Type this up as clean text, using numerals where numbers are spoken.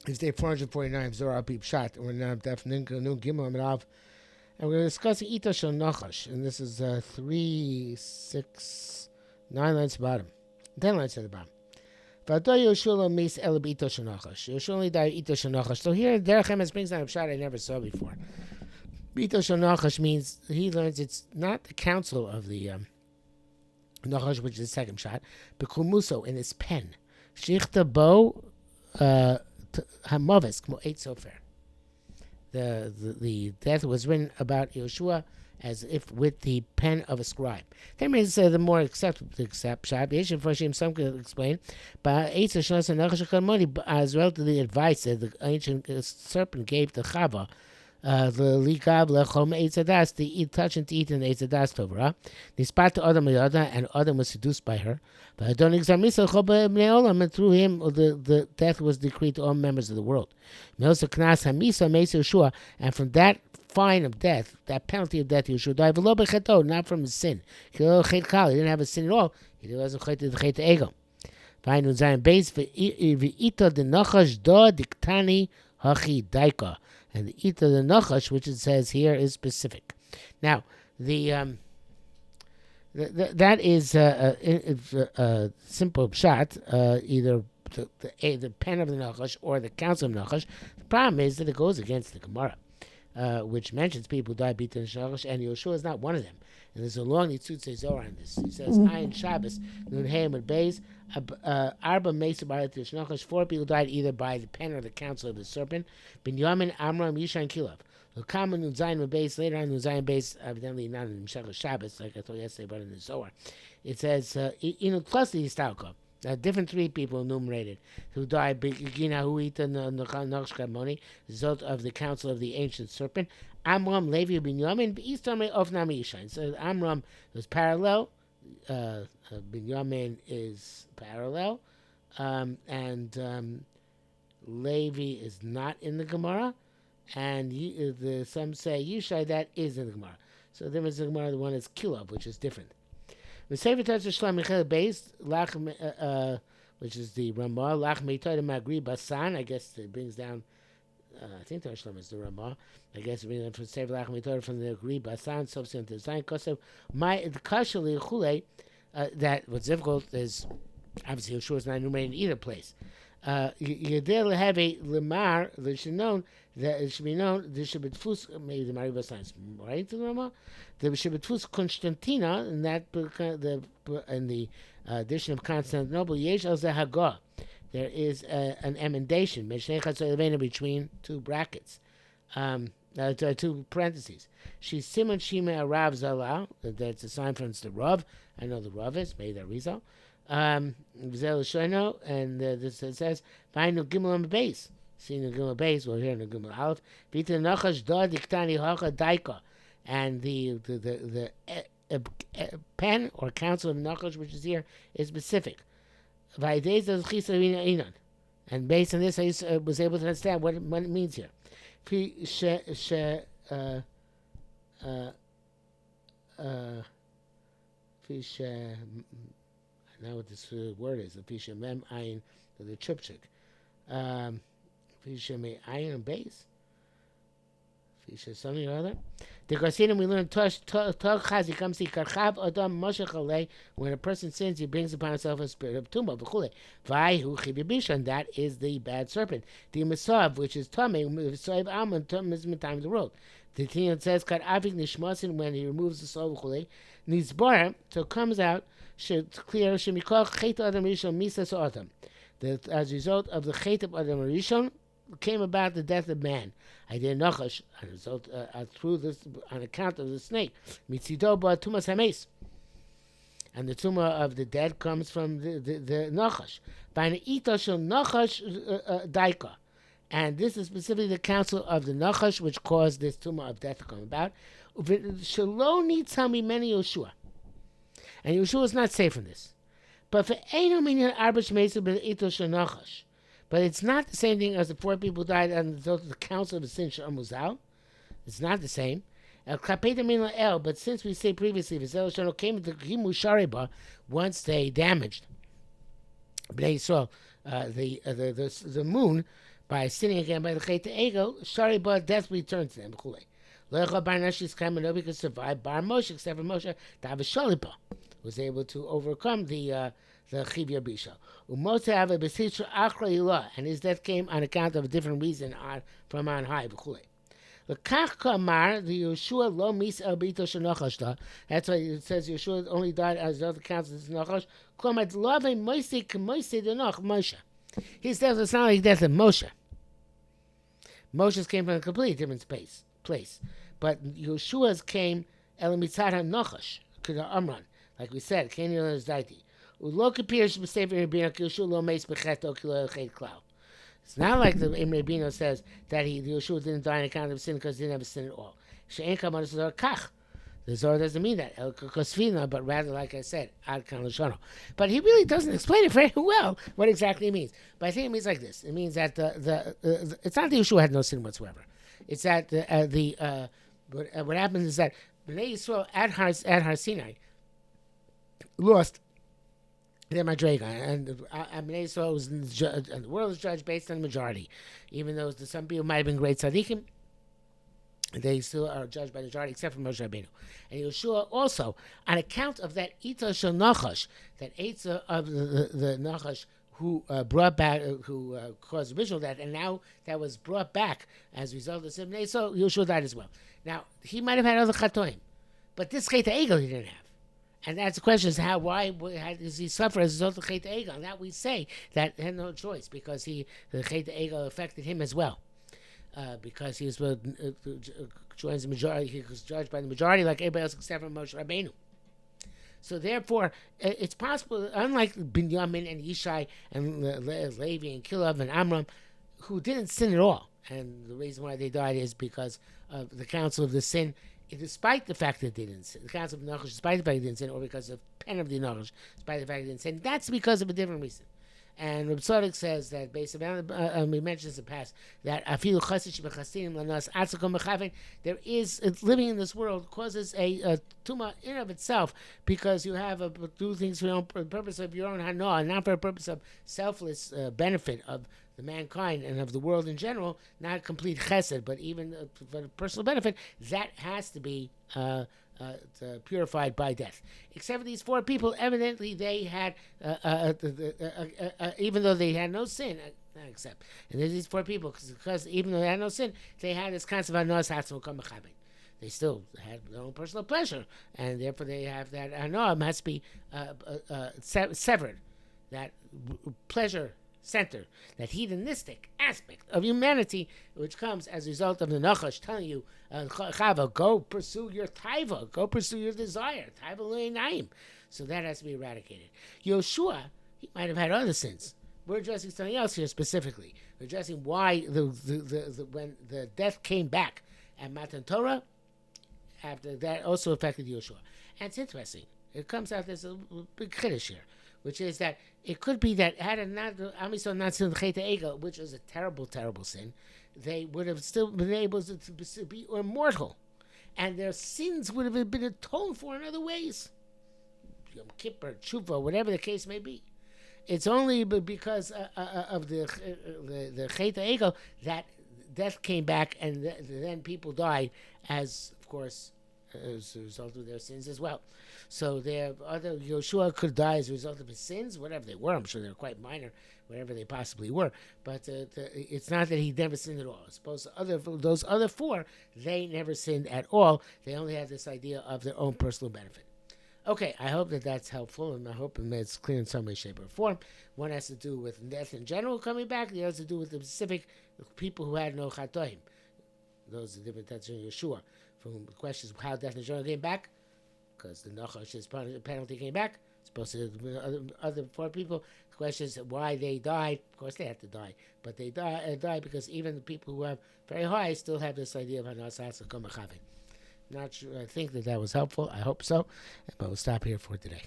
It's day 449 of Zohar Pshat. We're now Daf Nun Gimel Amid Av, and we're going to discuss Ito Shel Nachash. And this is 3, 6, 9 lines at the bottom, 10 lines at the bottom. V'ado Yehoshua mis el Ito Shel Nachash. Yehoshua only died Ito Shel Nachash. So here, Derech Emes brings down a Pshat I never saw before. Ito Shel Nachash means he learns it's not the counsel of the Nachash, which is the second Pshat, but Kumuso in his pen. Shichta bo. Hamavis kmo eight sofer. The death was written about Yehoshua as if with the pen of a scribe. That means the more acceptable pshat. Some could explain, but as well to the advice that the ancient serpent gave to Chava. The ligab lechom eitzadas to eat, touch and to eat in eitzadas tovra. Nispat to Adam and Adam was seduced by her. But Adon examisal choba bnei and through him the death was decreed to all members of the world. Meosa knas hamisa meis Yehoshua, and from that fine of death, that penalty of death, Yehoshua died v'lo becheto, not from his sin. He didn't have a sin at all. He wasn't chet the chet ego. Fine on Zion base v'ita the nachash da diktani hachi daika. And the Ita the Nachash, which it says here, is specific. Now, that is a simple pshat, either the pen of the Nachash or the counsel of Nachash. The problem is that it goes against the Gemara, which mentions people who died beaten in Nachash, and Yehoshua is not one of them. And there's a long Nitzutze Zohar on this. He says, Ayin Shabbos, Nun Heim and Beis, Arba Mesa Baratish Nachash, 4 people died either by the pen or the counsel of the serpent. Binyamin, Amram, Yisha, and Kilav. Lokama Nun Zayin and Beis, later on Nun Zayin Beis, evidently not in Meshach Shabbos, like I told you yesterday, but in the Zohar. It says, plus the Histalka. Different 3 people enumerated who died. Begina who eat the Nachash Kamoni, result of the counsel of the ancient serpent. Amram, Levi, Binyamin, Eastame of Namishan. So Amram was parallel. Binyamin is parallel, and Levi is not in the Gemara, and some say Yishai that is in the Gemara. So there is a Gemara, the one is Kilov, which is different. The Sefer Tetzah Shlam Michel Beis, which is the Ramah, Lach Meitay Magri Basan. I guess it brings down. I think the Shlam is the Ramah. I guess it brings down from Sefer Lach Meitay from the Agri Basan. Subsequent to Zayin Kosev. My the Kashali Chule. That what's difficult is obviously Yehoshua is not enumerated in either place. You dare have a lemar that should known that it should be known. There should be tfus maybe the Mariva science right to the Rama. There should be tfus Constantina in that in the edition of Constantinople. Yesh al zehagah. There is an emendation between 2 brackets, 2 parentheses. She's Simon Shima Rav Zala. That's a sign from the Rav. I know the Rav is made that Rizal. And this says, "Find no Gimel on the base." See no Gimel base. Well, here no Gimel Aleph. Vita Nachash Da Diktani Hacha Daika, and the pen or counsel of Nachash, which is here, is specific. And based on this, I was able to understand what it means here. Fish, now what this word is, the fish mem ayin, the triptych. Fish me ayin and base. Fish something or other. The Garcinim we learn Tog Chazi comes to Karchav Adam Moshech Alei. When a person sins, he brings upon himself a spirit of tumah. V'chule. V'ayu Chibibishan, that is the bad serpent. The Mesav, which is Tamei, Mesav Alman, Tam is time of the world. The Tinyan says, Kat Avik Nishmasin, when he removes the soul, V'chule. Nizbar, so it comes out, should clear, Shemikol Chet Adam Rishon Misas Adam. That as a result of the Chet of Adam Rishon, came about the death of man. I did Nachash, as a result, through this, on account of the snake. Mitzido ba tumas hames. And the tumor of the dead comes from the Nachash. By the Ita shel Nachash Daika. And this is specifically the counsel of the Nachash, which caused this tumor of death to come about. Shalom needs tell me many Yehoshua. And Yehoshua is not safe from this. But for Eino Minyan Arbash Mesa ben Ita shel Nachash. But it's not the same thing as the 4 people who died on the counsel of the sin Shal Muzal. It's not the same. But since we say previously, Vizel came to Himu Shariba once they damaged Bnei Yisrael, the moon, by sinning again by the Chet Ego, Shari Ba, death returned to them. Lecha Bar Nashis Kama, nobody could survive Bar Moshe, except for Moshe, Dav Shalipa was able to overcome the Chivya Bisha. Umose have a Besitra Achra Ilah, and his death came on account of a different reason from on high. L'kach kamar the Yehoshua lo mis el bito shenachashta. That's why it says Yehoshua only died as the other counts as nachash. Klomet love moise k'moise denach Moshe. His death was not like the death of Moshe. Moshe's came from a completely different place. But Yeshua's came el mitzad ha-nachash, k'da amran. Like we said, Kenyan is daiti. Ulo kapir sh'b'sefer Rabbeinu Yeshua lo meis b'cheto k'lo chet klal. It's not like the Imre Bino says that Yehoshua didn't die on account of sin because he didn't have a sin at all. She'en kaman Zohar kach. The Zohar doesn't mean that, but rather, like I said, ad kan l'shono. But he really doesn't explain it very well what exactly it means. But I think it means like this. It means that it's not that Yehoshua had no sin whatsoever. It's that what happens is that Bnei Yisrael at Har Sinai lost their madrega, and Bnei Yisrael was and the world is judged based on the majority. Even though some people might have been great tzaddikim, they still are judged by the majority, except for Moshe Rabbeinu. And Yehoshua also, on account of that Ita Shel Nachash, that Eitzah of the Nachash who brought back, who caused the original death, and now that was brought back as a result of the Sin, so Yehoshua died as well. Now, he might have had other Chatoim, but this Chet Egel he didn't have. And that's the question: is why does he suffer as a result of Chet Egel? And that we say that he had no choice because the Chet Egel affected him as well. Because he was joins the majority, he was judged by the majority like everybody else except for Moshe Rabbeinu. So therefore, it's possible, unlike Binyamin and Yishai and Levi and Kilav and Amram, who didn't sin at all, and the reason why they died is because of the counsel of the sin, despite the fact that they didn't sin. The counsel of the Nachash, despite the fact they didn't sin, or because of pen of the Nachash, despite the fact they didn't sin. That's because of a different reason. And Reb Tzadok says that based on, we mentioned this in the past, that afilu chassid shebechasidim lanas atzakom mechaven, there is, living in this world causes a tumah in of itself, because you have do things for the purpose of your own hana, and not for the purpose of selfless benefit of the mankind and of the world in general, not complete chesed, but even for the personal benefit, that has to be purified by death. Except for these four people, evidently they had, even though they had no sin, except, and there's these four people, because even though they had no sin, they had this concept of anos hatzmo kol mechaben. They still had their own personal pleasure, and therefore they have that anoah must be severed, that pleasure center, that hedonistic aspect of humanity, which comes as a result of the Nachash telling you, Chava, go pursue your taiva, go pursue your desire, taiva le'inayim. So that has to be eradicated. Yehoshua, he might have had other sins. We're addressing something else here specifically. We're addressing why when the death came back at Matan Torah, after that also affected Yehoshua. And it's interesting. It comes out there's a big chiddush here, which is that it could be that had Am Yisrael not sinned Chet Egel, which was a terrible, terrible sin, they would have still been able to be immortal, and their sins would have been atoned for in other ways, Yom Kippur, Tshuva, whatever the case may be. It's only because of the Chet Egel that death came back, and then people died, as of course as a result of their sins as well. So Yehoshua could die as a result of his sins, whatever they were. I'm sure they were quite minor, whatever they possibly were. But it's not that he never sinned at all. I suppose those other four, they never sinned at all. They only had this idea of their own personal benefit. Okay, I hope that that's helpful, and I hope it's clear in some way, shape, or form. One has to do with death in general coming back. The other has to do with the specific people who had no chatoim. Those are different. That's in Yehoshua. From the questions of how death in general came back, because the Nachash's penalty came back. Supposed to the other four people. The question is why they died. Of course, they had to die, but they died because even the people who have very high still have this idea of hanas hatzmo kol mechaven. Not sure. I think that was helpful. I hope so. But we'll stop here for today.